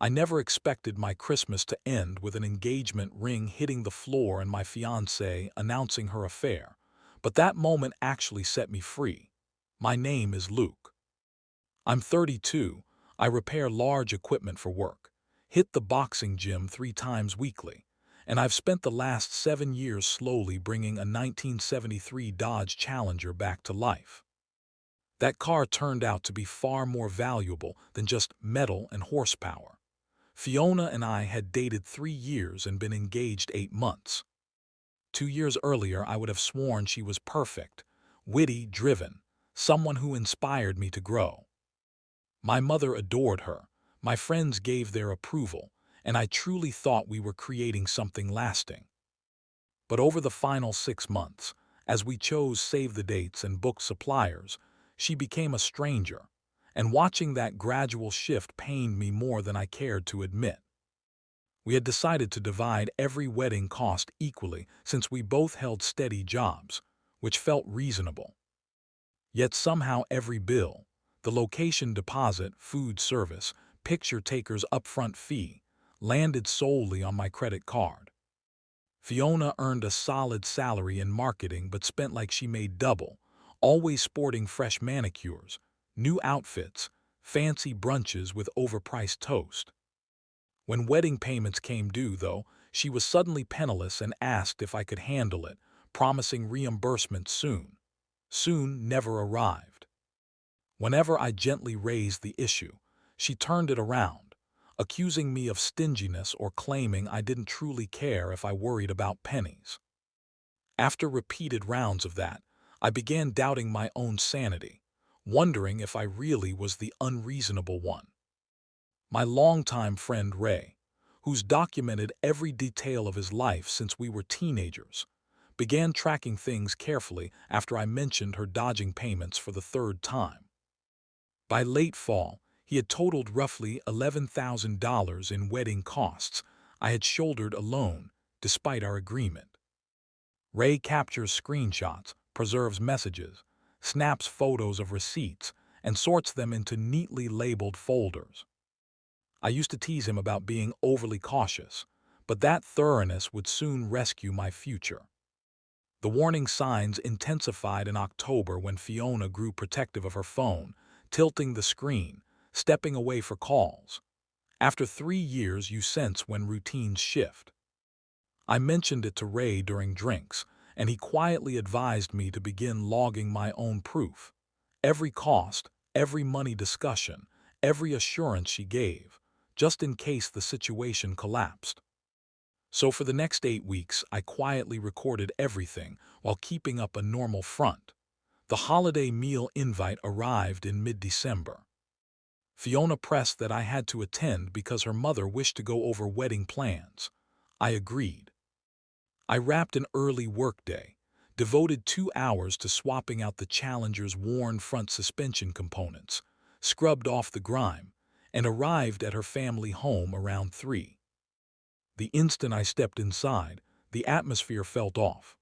I never expected my Christmas to end with an engagement ring hitting the floor and my fiancée announcing her affair, but that moment actually set me free. My name is Luke. I'm 32, I repair large equipment for work, hit the boxing gym 3 times weekly, and I've spent the last 7 years slowly bringing a 1973 Dodge Challenger back to life. That car turned out to be far more valuable than just metal and horsepower. Fiona and I had dated 3 years and been engaged 8 months. 2 years earlier, I would have sworn she was perfect, witty, driven, someone who inspired me to grow. My mother adored her, my friends gave their approval, and I truly thought we were creating something lasting. But over the final 6 months, as we chose save the dates and booked suppliers, she became a stranger, and watching that gradual shift pained me more than I cared to admit. We had decided to divide every wedding cost equally since we both held steady jobs, which felt reasonable. Yet somehow every bill, the location deposit, food service, picture taker's upfront fee, landed solely on my credit card. Fiona earned a solid salary in marketing but spent like she made double, always sporting fresh manicures, new outfits, fancy brunches with overpriced toast. When wedding payments came due, though, she was suddenly penniless and asked if I could handle it, promising reimbursement soon. Soon never arrived. Whenever I gently raised the issue, she turned it around, accusing me of stinginess or claiming I didn't truly care if I worried about pennies. After repeated rounds of that, I began doubting my own sanity, wondering if I really was the unreasonable one. My longtime friend Ray, who's documented every detail of his life since we were teenagers, began tracking things carefully after I mentioned her dodging payments for the third time. By late fall, he had totaled roughly $11,000 in wedding costs I had shouldered alone, despite our agreement. Ray captures screenshots, preserves messages, snaps photos of receipts, and sorts them into neatly labeled folders. I used to tease him about being overly cautious, but that thoroughness would soon rescue my future. The warning signs intensified in October when Fiona grew protective of her phone, tilting the screen, stepping away for calls. After 3 years, you sense when routines shift. I mentioned it to Ray during drinks, and he quietly advised me to begin logging my own proof. Every cost, every money discussion, every assurance she gave, just in case the situation collapsed. So for the next 8 weeks, I quietly recorded everything while keeping up a normal front. The holiday meal invite arrived in mid-December. Fiona pressed that I had to attend because her mother wished to go over wedding plans. I agreed. I wrapped an early workday, devoted 2 hours to swapping out the Challenger's worn front suspension components, scrubbed off the grime, and arrived at her family home around 3. The instant I stepped inside, the atmosphere felt off.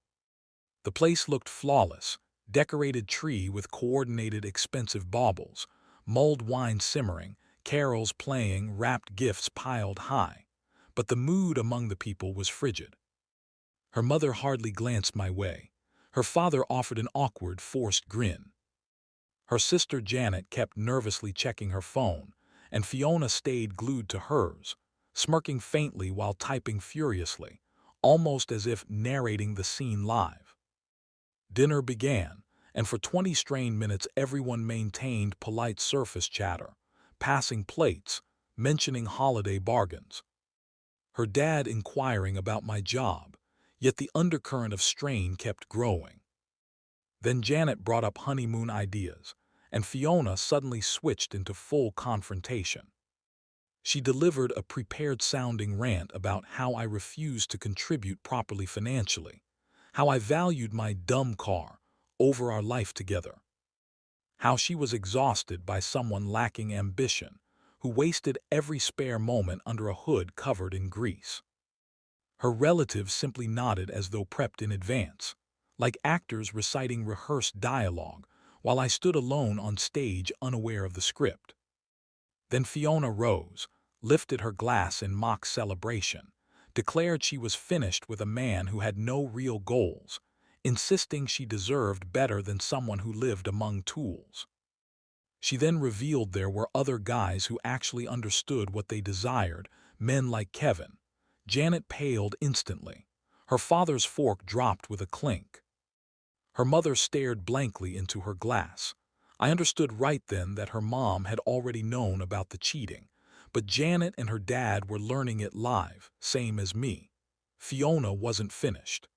The place looked flawless, decorated tree with coordinated expensive baubles, mulled wine simmering, carols playing, wrapped gifts piled high. But the mood among the people was frigid. Her mother hardly glanced my way. Her father offered an awkward, forced grin. Her sister Janet kept nervously checking her phone, and Fiona stayed glued to hers, smirking faintly while typing furiously, almost as if narrating the scene live. Dinner began, and for 20 strained minutes everyone maintained polite surface chatter, passing plates, mentioning holiday bargains. Her dad inquiring about my job, yet the undercurrent of strain kept growing. Then Janet brought up honeymoon ideas, and Fiona suddenly switched into full confrontation. She delivered a prepared-sounding rant about how I refused to contribute properly financially, how I valued my dumb car over our life together, how she was exhausted by someone lacking ambition, who wasted every spare moment under a hood covered in grease. Her relatives simply nodded as though prepped in advance, like actors reciting rehearsed dialogue, while I stood alone on stage unaware of the script. Then Fiona rose, lifted her glass in mock celebration, declared she was finished with a man who had no real goals, insisting she deserved better than someone who lived among tools. She then revealed there were other guys who actually understood what they desired, men like Kevin. Janet paled instantly. Her father's fork dropped with a clink. Her mother stared blankly into her glass. I understood right then that her mom had already known about the cheating, but Janet and her dad were learning it live, same as me. Fiona wasn't finished.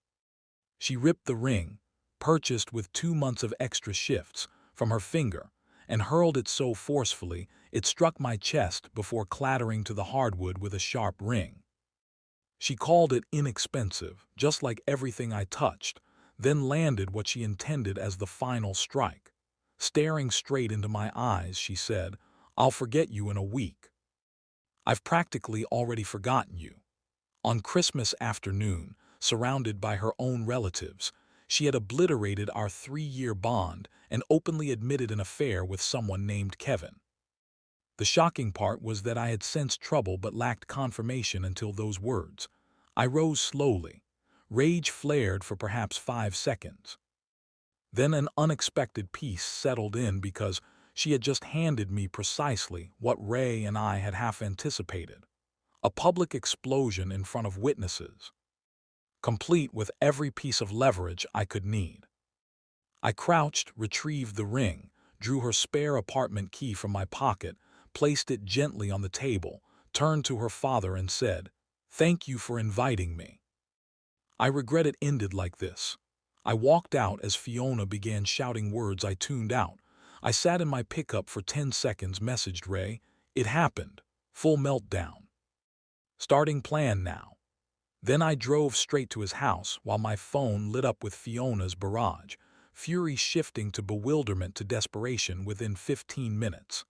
She ripped the ring, purchased with 2 months of extra shifts, from her finger, and hurled it so forcefully it struck my chest before clattering to the hardwood with a sharp ring. She called it inexpensive, just like everything I touched, then landed what she intended as the final strike. Staring straight into my eyes, she said, "I'll forget you in a week." I've practically already forgotten you. On Christmas afternoon, surrounded by her own relatives, she had obliterated our 3-year bond and openly admitted an affair with someone named Kevin. The shocking part was that I had sensed trouble but lacked confirmation until those words. I rose slowly. Rage flared for perhaps 5 seconds. Then an unexpected peace settled in because she had just handed me precisely what Ray and I had half anticipated. A public explosion in front of witnesses, complete with every piece of leverage I could need. I crouched, retrieved the ring, drew her spare apartment key from my pocket, placed it gently on the table, turned to her father and said, "Thank you for inviting me." I regret it ended like this. I walked out as Fiona began shouting words I tuned out. I sat in my pickup for 10 seconds, messaged Ray. It happened. Full meltdown. Starting plan now. Then I drove straight to his house while my phone lit up with Fiona's barrage, fury shifting to bewilderment to desperation within 15 minutes.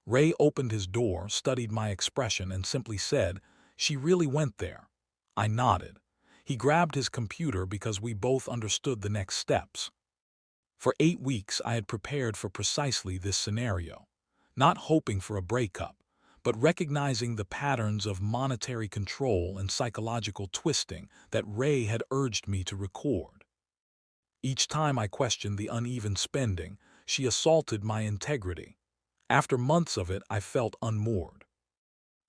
Ray opened his door, studied my expression, and simply said, "She really went there." I nodded. He grabbed his computer because we both understood the next steps. For 8 weeks I had prepared for precisely this scenario, not hoping for a breakup, but recognizing the patterns of monetary control and psychological twisting that Ray had urged me to record. Each time I questioned the uneven spending, she assaulted my integrity. After months of it, I felt unmoored.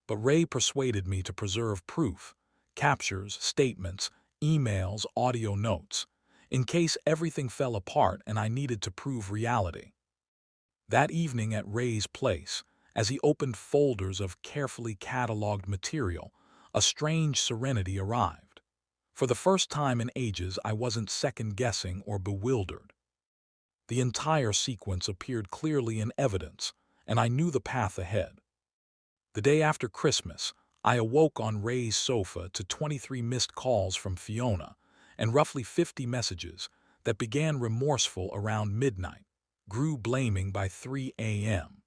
But Ray persuaded me to preserve proof, captures, statements, emails, audio notes, in case everything fell apart and I needed to prove reality. That evening at Ray's place, as he opened folders of carefully cataloged material, a strange serenity arrived. For the first time in ages, I wasn't second-guessing or bewildered. The entire sequence appeared clearly in evidence, and I knew the path ahead. The day after Christmas, I awoke on Ray's sofa to 23 missed calls from Fiona and roughly 50 messages that began remorseful around midnight, grew blaming by 3 a.m.,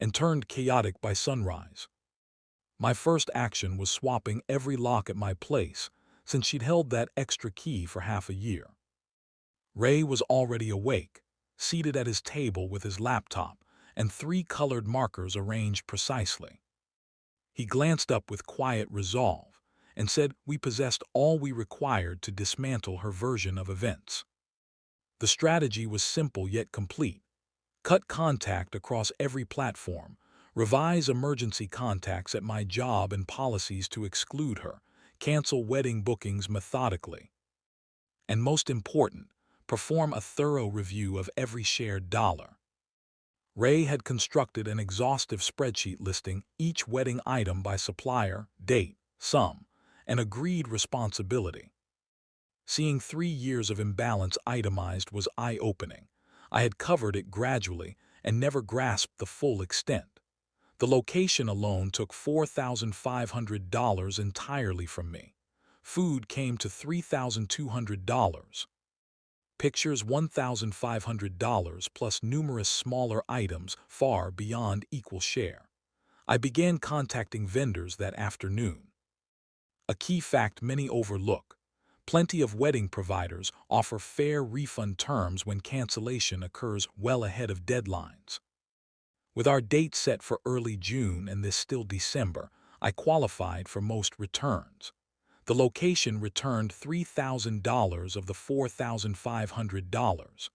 and turned chaotic by sunrise. My first action was swapping every lock at my place, since she'd held that extra key for half a year. Ray was already awake, seated at his table with his laptop and 3 colored markers arranged precisely. He glanced up with quiet resolve and said we possessed all we required to dismantle her version of events. The strategy was simple yet complete. Cut contact across every platform, revise emergency contacts at my job and policies to exclude her, cancel wedding bookings methodically. And most important, perform a thorough review of every shared dollar. Ray had constructed an exhaustive spreadsheet listing each wedding item by supplier, date, sum, and agreed responsibility. Seeing 3 years of imbalance itemized was eye-opening. I had covered it gradually and never grasped the full extent. The location alone took $4,500 entirely from me. Food came to $3,200. Pictures $1,500 plus numerous smaller items far beyond equal share. I began contacting vendors that afternoon. A key fact many overlook: plenty of wedding providers offer fair refund terms when cancellation occurs well ahead of deadlines. With our date set for early June and this still December, I qualified for most returns. The location returned $3,000 of the $4,500.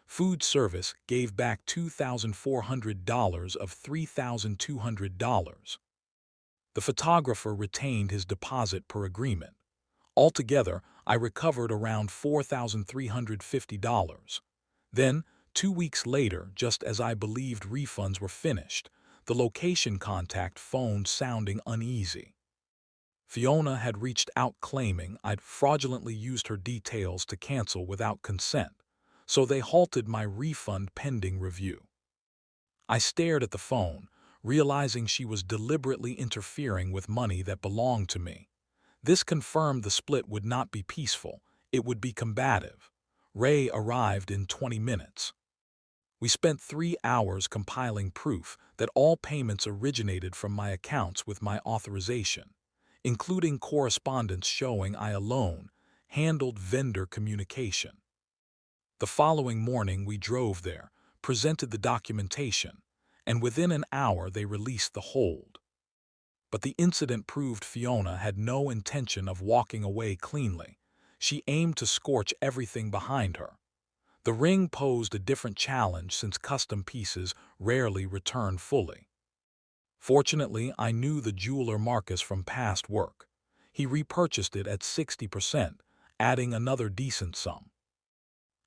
Food service gave back $2,400 of $3,200. The photographer retained his deposit per agreement. Altogether, I recovered around $4,350. Then, 2 weeks later, just as I believed refunds were finished, the location contact phoned sounding uneasy. Fiona had reached out claiming I'd fraudulently used her details to cancel without consent, so they halted my refund pending review. I stared at the phone, realizing she was deliberately interfering with money that belonged to me. This confirmed the split would not be peaceful, it would be combative. Ray arrived in 20 minutes. We spent 3 hours compiling proof that all payments originated from my accounts with my authorization, including correspondence showing I alone handled vendor communication. The following morning we drove there, presented the documentation, and within an hour they released the hold. But the incident proved Fiona had no intention of walking away cleanly. She aimed to scorch everything behind her. The ring posed a different challenge since custom pieces rarely return fully. Fortunately, I knew the jeweler Marcus from past work. He repurchased it at 60%, adding another decent sum.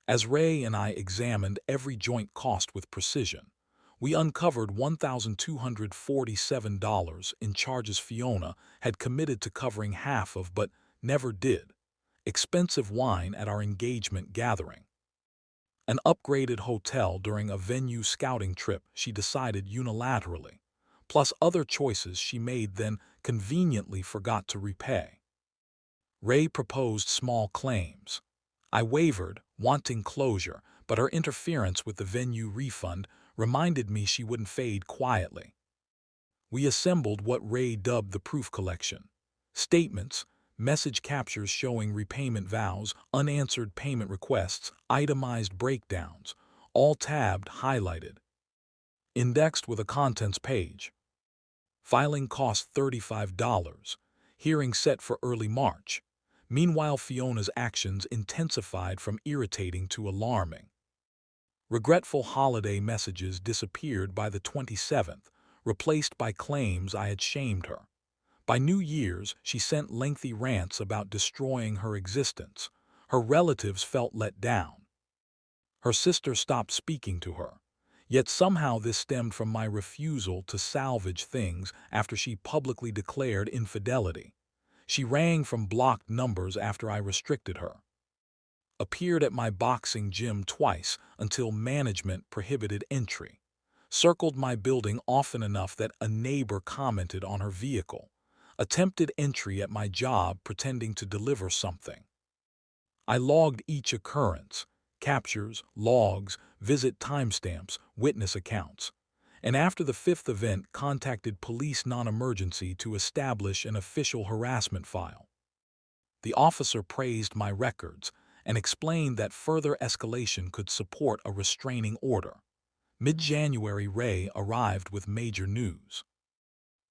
As Ray and I examined every joint cost with precision, we uncovered $1,247 in charges Fiona had committed to covering half of but never did. Expensive wine at our engagement gathering. An upgraded hotel during a venue scouting trip she decided unilaterally, plus other choices she made then conveniently forgot to repay. Ray proposed small claims. I wavered, wanting closure, but her interference with the venue refund reminded me she wouldn't fade quietly. We assembled what Ray dubbed the proof collection. Statements, message captures showing repayment vows, unanswered payment requests, itemized breakdowns, all tabbed, highlighted. Indexed with a contents page. Filing cost $35. Hearing set for early March. Meanwhile, Fiona's actions intensified from irritating to alarming. Regretful holiday messages disappeared by the 27th, replaced by claims I had shamed her. By New Year's, she sent lengthy rants about destroying her existence. Her relatives felt let down. Her sister stopped speaking to her. Yet somehow this stemmed from my refusal to salvage things after she publicly declared infidelity. She rang from blocked numbers after I restricted her. Appeared at my boxing gym twice until management prohibited entry. Circled my building often enough that a neighbor commented on her vehicle. Attempted entry at my job pretending to deliver something. I logged each occurrence, captures, logs, visit timestamps, witness accounts. And after the 5th event, contacted police non-emergency to establish an official harassment file. The officer praised my records and explained that further escalation could support a restraining order. Mid-January, Ray arrived with major news.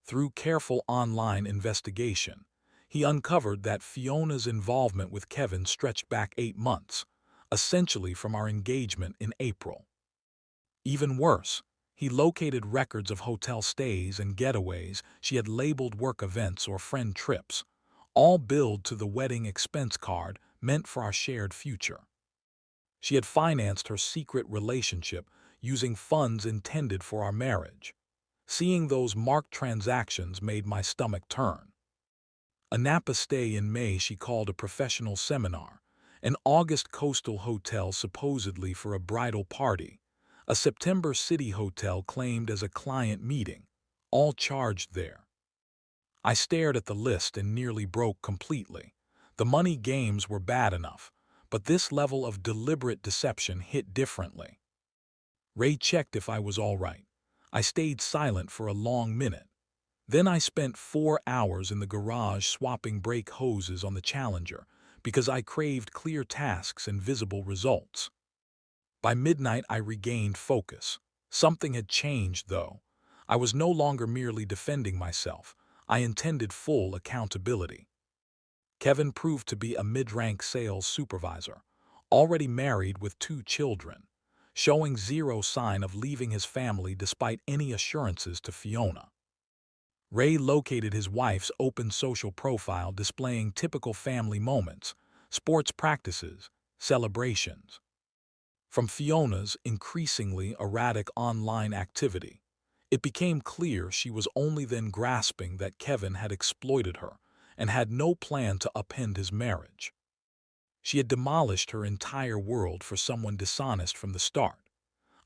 Through careful online investigation, he uncovered that Fiona's involvement with Kevin stretched back 8 months, essentially from our engagement in April. Even worse, he located records of hotel stays and getaways she had labeled work events or friend trips, all billed to the wedding expense card meant for our shared future. She had financed her secret relationship using funds intended for our marriage. Seeing those marked transactions made my stomach turn. A Napa stay in May she called a professional seminar, an August coastal hotel supposedly for a bridal party, a September city hotel claimed as a client meeting, all charged there. I stared at the list and nearly broke completely. The money games were bad enough, but this level of deliberate deception hit differently. Ray checked if I was all right. I stayed silent for a long minute. Then I spent 4 hours in the garage swapping brake hoses on the Challenger because I craved clear tasks and visible results. By midnight I regained focus. Something had changed, though. I was no longer merely defending myself. I intended full accountability. Kevin proved to be a mid-rank sales supervisor, already married with 2 children, showing zero sign of leaving his family despite any assurances to Fiona. Ray located his wife's open social profile displaying typical family moments, sports practices, celebrations. From Fiona's increasingly erratic online activity, it became clear she was only then grasping that Kevin had exploited her and had no plan to upend his marriage. She had demolished her entire world for someone dishonest from the start.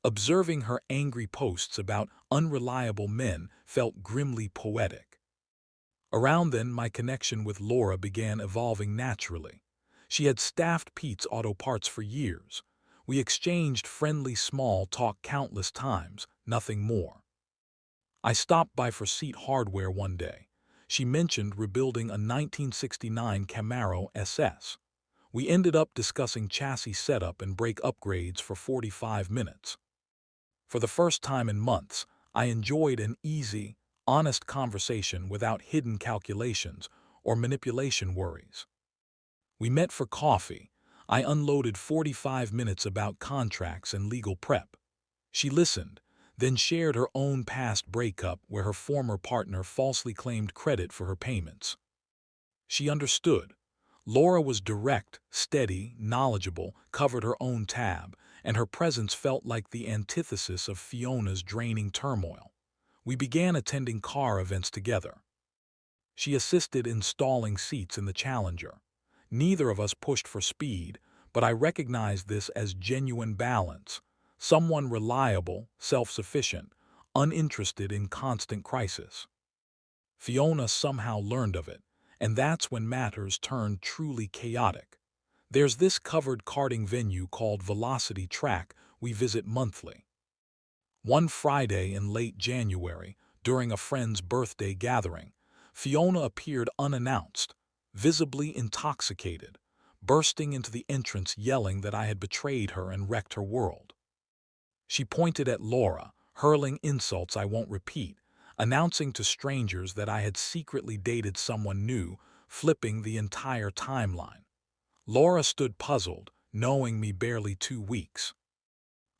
Observing her angry posts about unreliable men felt grimly poetic. Around then, my connection with Laura began evolving naturally. She had staffed Pete's Auto Parts for years. We exchanged friendly small talk countless times, nothing more. I stopped by for Seat Hardware one day. She mentioned rebuilding a 1969 Camaro SS. We ended up discussing chassis setup and brake upgrades for 45 minutes. For the first time in months, I enjoyed an easy, honest conversation without hidden calculations or manipulation worries. We met for coffee. I unloaded 45 minutes about contracts and legal prep. She listened, then shared her own past breakup where her former partner falsely claimed credit for her payments. She understood. Laura was direct, steady, knowledgeable, covered her own tab, and her presence felt like the antithesis of Fiona's draining turmoil. We began attending car events together. She assisted installing seats in the Challenger. Neither of us pushed for speed, but I recognized this as genuine balance. Someone reliable, self-sufficient, uninterested in constant crisis. Fiona somehow learned of it, and that's when matters turned truly chaotic. There's this covered karting venue called Velocity Track we visit monthly. One Friday in late January, during a friend's birthday gathering, Fiona appeared unannounced, visibly intoxicated, bursting into the entrance yelling that I had betrayed her and wrecked her world. She pointed at Laura, hurling insults I won't repeat, announcing to strangers that I had secretly dated someone new, flipping the entire timeline. Laura stood puzzled, knowing me barely 2 weeks.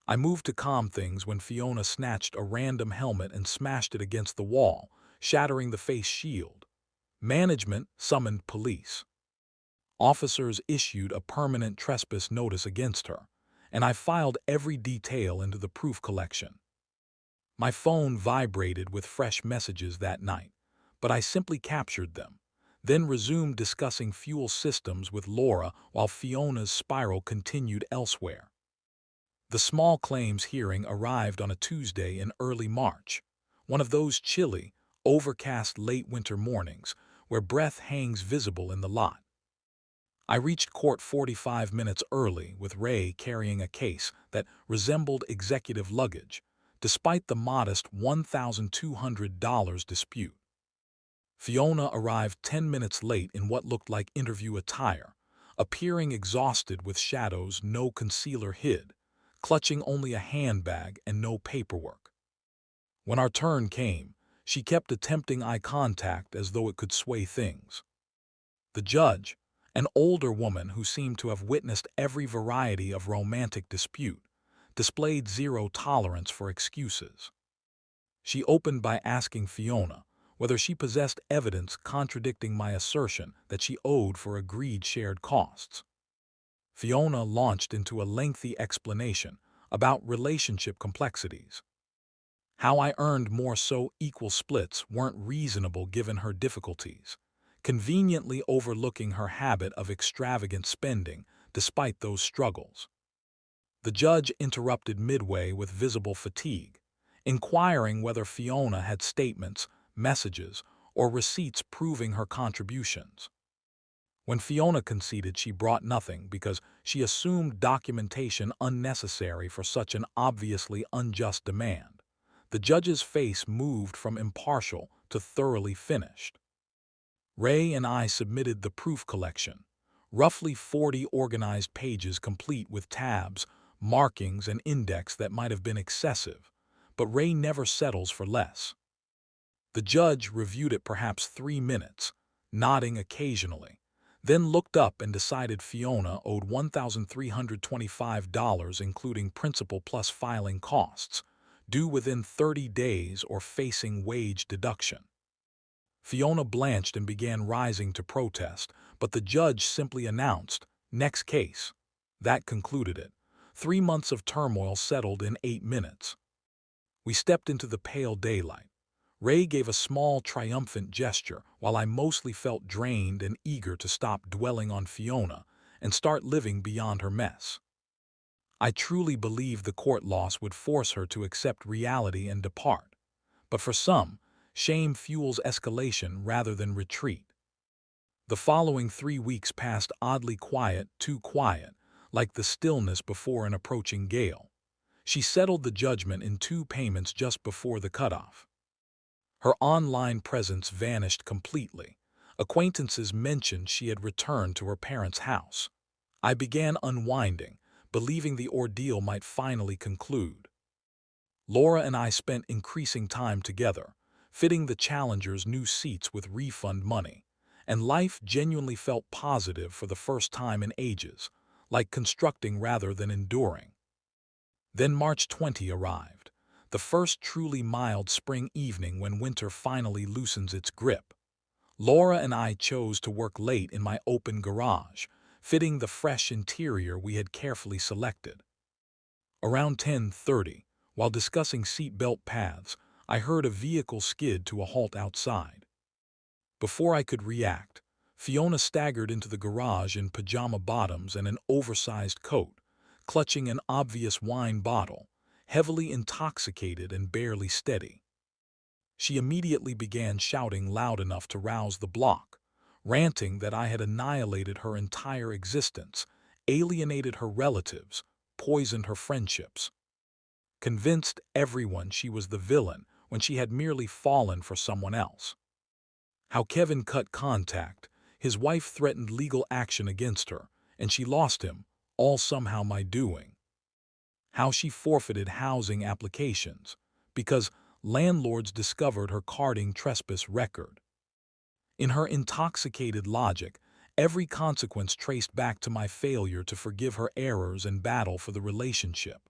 I moved to calm things when Fiona snatched a random helmet and smashed it against the wall, shattering the face shield. Management summoned police. Officers issued a permanent trespass notice against her, and I filed every detail into the proof collection. My phone vibrated with fresh messages that night, but I simply captured them, then resumed discussing fuel systems with Laura while Fiona's spiral continued elsewhere. The small claims hearing arrived on a Tuesday in early March, one of those chilly, overcast late winter mornings where breath hangs visible in the lot. I reached court 45 minutes early with Ray carrying a case that resembled executive luggage, despite the modest $1,200 dispute. Fiona arrived 10 minutes late in what looked like interview attire, appearing exhausted with shadows no concealer hid, clutching only a handbag and no paperwork. When our turn came, she kept attempting eye contact as though it could sway things. The judge, an older woman who seemed to have witnessed every variety of romantic dispute, displayed zero tolerance for excuses. She opened by asking Fiona whether she possessed evidence contradicting my assertion that she owed for agreed shared costs. Fiona launched into a lengthy explanation about relationship complexities. How I earned more so equal splits weren't reasonable given her difficulties, conveniently overlooking her habit of extravagant spending despite those struggles. The judge interrupted midway with visible fatigue, inquiring whether Fiona had statements, messages, or receipts proving her contributions. When Fiona conceded she brought nothing because she assumed documentation unnecessary for such an obviously unjust demand, the judge's face moved from impartial to thoroughly finished. Ray and I submitted the proof collection, roughly 40 organized pages complete with tabs, markings, and index that might have been excessive, but Ray never settles for less. The judge reviewed it perhaps 3 minutes, nodding occasionally, then looked up and decided Fiona owed $1,325 including principal plus filing costs, due within 30 days or facing wage deduction. Fiona blanched and began rising to protest, but the judge simply announced, "Next case." That concluded it. 3 months of turmoil settled in 8 minutes. We stepped into the pale daylight. Ray gave a small, triumphant gesture, while I mostly felt drained and eager to stop dwelling on Fiona and start living beyond her mess. I truly believed the court loss would force her to accept reality and depart. But for some, shame fuels escalation rather than retreat. The following 3 weeks passed oddly quiet, too quiet, like the stillness before an approaching gale. She settled the judgment in 2 payments just before the cutoff. Her online presence vanished completely. Acquaintances mentioned she had returned to her parents' house. I began unwinding, believing the ordeal might finally conclude. Laura and I spent increasing time together, fitting the Challenger's new seats with refund money, and life genuinely felt positive for the first time in ages, like constructing rather than enduring. Then March 20 arrived, the first truly mild spring evening when winter finally loosens its grip. Laura and I chose to work late in my open garage, fitting the fresh interior we had carefully selected. Around 10:30, while discussing seatbelt paths, I heard a vehicle skid to a halt outside. Before I could react, Fiona staggered into the garage in pajama bottoms and an oversized coat, clutching an obvious wine bottle, heavily intoxicated and barely steady. She immediately began shouting loud enough to rouse the block, ranting that I had annihilated her entire existence, alienated her relatives, poisoned her friendships. Convinced everyone she was the villain when she had merely fallen for someone else. How Kevin cut contact, his wife threatened legal action against her, and she lost him, all somehow my doing. How she forfeited housing applications, because landlords discovered her carding trespass record. In her intoxicated logic, every consequence traced back to my failure to forgive her errors and battle for the relationship.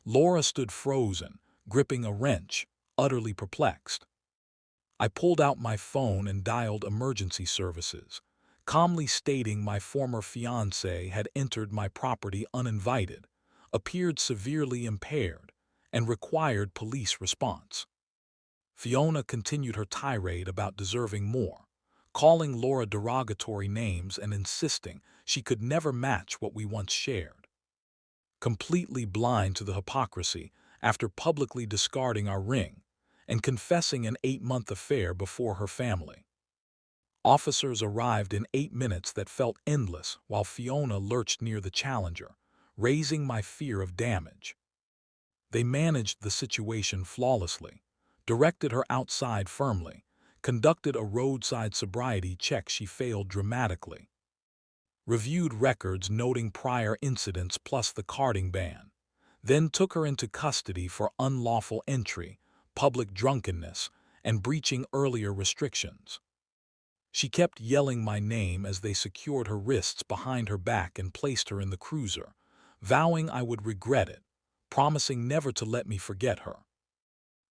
Laura stood frozen, gripping a wrench, utterly perplexed. I pulled out my phone and dialed emergency services, calmly stating my former fiancé had entered my property uninvited, appeared severely impaired, and required police response. Fiona continued her tirade about deserving more, calling Laura derogatory names and insisting she could never match what we once shared. Completely blind to the hypocrisy, after publicly discarding our ring and confessing an 8-month affair before her family. Officers arrived in 8 minutes that felt endless while Fiona lurched near the Challenger, raising my fear of damage. They managed the situation flawlessly, directed her outside firmly, conducted a roadside sobriety check she failed dramatically, reviewed records noting prior incidents plus the carding ban, then took her into custody for unlawful entry, public drunkenness, and breaching earlier restrictions. She kept yelling my name as they secured her wrists behind her back and placed her in the cruiser, vowing I would regret it, promising never to let me forget her.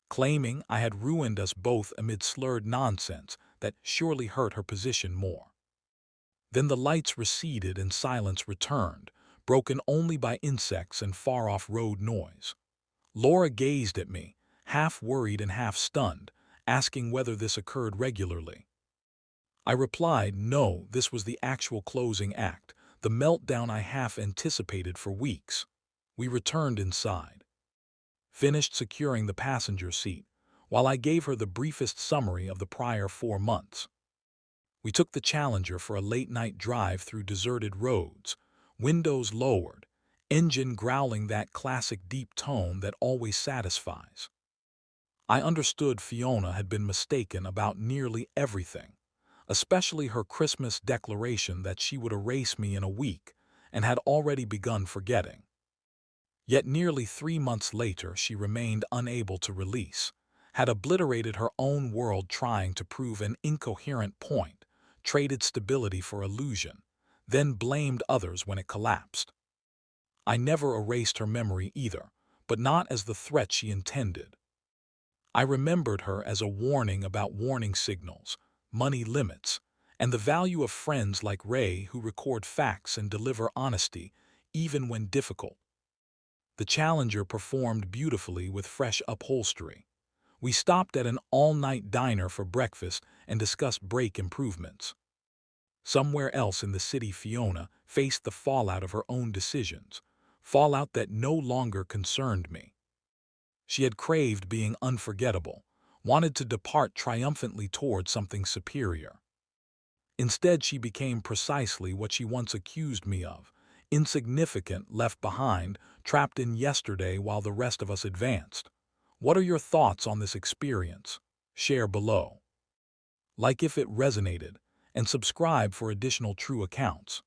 Claiming I had ruined us both amid slurred nonsense that surely hurt her position more. Then the lights receded and silence returned, broken only by insects and far-off road noise. Laura gazed at me, half worried and half stunned, asking whether this occurred regularly. I replied, no, this was the actual closing act, the meltdown I half anticipated for weeks. We returned inside. Finished securing the passenger seat, while I gave her the briefest summary of the prior 4 months. We took the Challenger for a late-night drive through deserted roads, windows lowered, engine growling that classic deep tone that always satisfies. I understood Fiona had been mistaken about nearly everything, especially her Christmas declaration that she would erase me in a week and had already begun forgetting. Yet nearly 3 months later, she remained unable to release, had obliterated her own world trying to prove an incoherent point, traded stability for illusion, then blamed others when it collapsed. I never erased her memory either, but not as the threat she intended. I remembered her as a warning about warning signals, money limits, and the value of friends like Ray who record facts and deliver honesty, even when difficult. The Challenger performed beautifully with fresh upholstery. We stopped at an all-night diner for breakfast and discussed brake improvements. Somewhere else in the city, Fiona faced the fallout of her own decisions, fallout that no longer concerned me. She had craved being unforgettable, wanted to depart triumphantly toward something superior. Instead, she became precisely what she once accused me of, insignificant, left behind, trapped in yesterday while the rest of us advanced. What are your thoughts on this experience? Share below. Like if it resonated, and subscribe for additional true accounts.